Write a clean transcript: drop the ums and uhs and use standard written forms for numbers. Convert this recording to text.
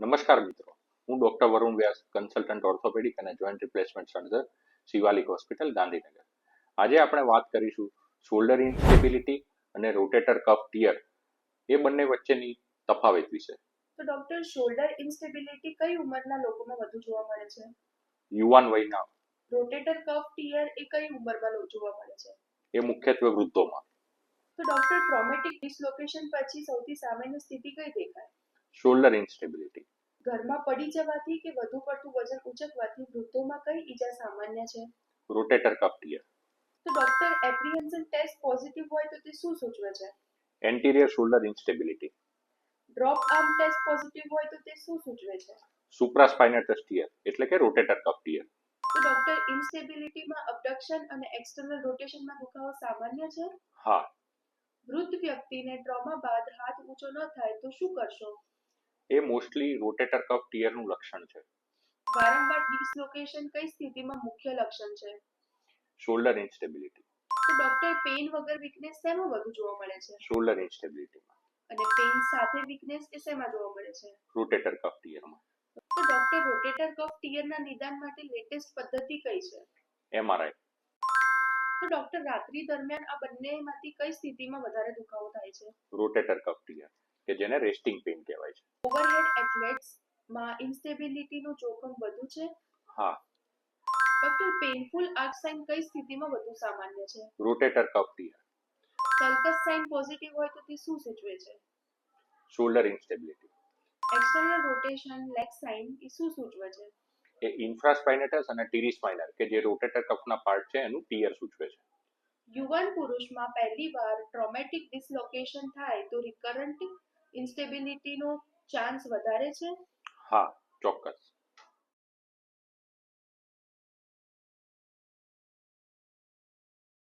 નમસ્કાર મિત્રો, હું ડોક્ટર વરુણ વ્યાસ, કન્સલ્ટન્ટ ઓર્થોપેડિક અને જોઈન્ટ રિપ્લેસમેન્ટ સર્જન, શિવાલિક હોસ્પિટલ, ગાંધીનગર. આજે આપણે વાત કરીશું શોલ્ડર ઇન્સ્ટેબિલિટી અને રોટેટર કફ ટીયર એ બંને વચ્ચેની તફાવત વિશે. તો ડોક્ટર, શોલ્ડર ઇન્સ્ટેબિલિટી કઈ ઉંમરના લોકોમાં વધુ જોવા મળે છે? યુવાન વયના. રોટેટર કફ ટીયર એ કઈ ઉંમરમાં જોવા મળે છે? એ મુખ્યત્વે વૃદ્ધોમાં. તો ડોક્ટર, ટ્રોમેટિક ડિસલોકેશન પછી સૌથી સામાન્ય સ્થિતિ કઈ દેખાય? Shoulder instability. ઘરમાં પડી જવાથી કે વધુ પડતું વજન ઉચકવાથી વૃદ્ધોમાં કઈ ઈજા સામાન્ય છે? Rotator cuff tear. તો ડોક્ટર, એપ્રિહેન્શન ટેસ્ટ પોઝિટિવ હોય તો તે શું સૂચવે છે? Anterior shoulder instability. Drop arm test positive હોય તો તે શું સૂચવે છે? સુપ્રાસ્પાઇનેટસ ટીયર એટલે કે રોટેટર કફ ટીયર. તો ડોક્ટર, ઇન્સ્ટેબિલિટીમાં અબડક્શન અને એક્સટર્નલ રોટેશનમાં દુખાવો સામાન્ય છે? હા. વૃદ્ધ વ્યક્તિને ટ્રોમા બાદ હાથ ઊંચો ન થાય તો શું કરશો? એ મોસ્ટલી રોટેટર કફ ટીયરનું લક્ષણ છે. વારંવાર ડિસ્લોકેશન કઈ સ્થિતિમાં મુખ્ય લક્ષણ છે? Shoulder instability. તો ડોક્ટર, પેઇન વગર વીકનેસ શેમાં વધુ જોવા મળે છે? શોલ્ડર ઇન્સ્ટેબિલિટીમાં. અને પેઇન સાથે વીકનેસ એ શેમાં જોવા મળે છે? રોટેટર કફ ટીયરમાં. તો ડોક્ટર, રોટેટર કફ ટીયરના નિદાન માટે લેટેસ્ટ પદ્ધતિ કઈ છે? એમઆરઆઈ. તો ડોક્ટર, રાત્રિ દરમિયાન આ બંનેમાંથી કઈ સ્થિતિમાં વધારે દુખાવો થાય છે? રોટેટર કફ ટીયર કે જેને રેસ્ટિંગ પેઇન કહેવાય છે. ઓવરહેડ એથ્લેટ્સમાં ઇન્સ્ટેબિલિટીનું જોખમ વધુ છે? હા. ડોક્ટર, પેઇનફુલ આર્ક સાઇન કઈ સ્થિતિમાં વધુ સામાન્ય છે? Rotator cuff tear. Sulcus sign positive હોય તો તે શું સૂચવે છે? Shoulder instability. External rotation lag sign એ શું સૂચવે છે? એ ઇન્ફ્રાસ્પાઇનેટસ અને ટીરીસ માઇનર કે જે રોટેટર કફના પાર્ટ છે એનું ટીયર સૂચવે છે. યુવાન પુરુષમાં પહેલીવાર ટ્રોમેટિક ડિસલોકેશન થાય તો રિકરન્ટ ઇન્સ્ટેબિલિટીનો ચાન્સ વધારે છે? હા, ચોક્કસ.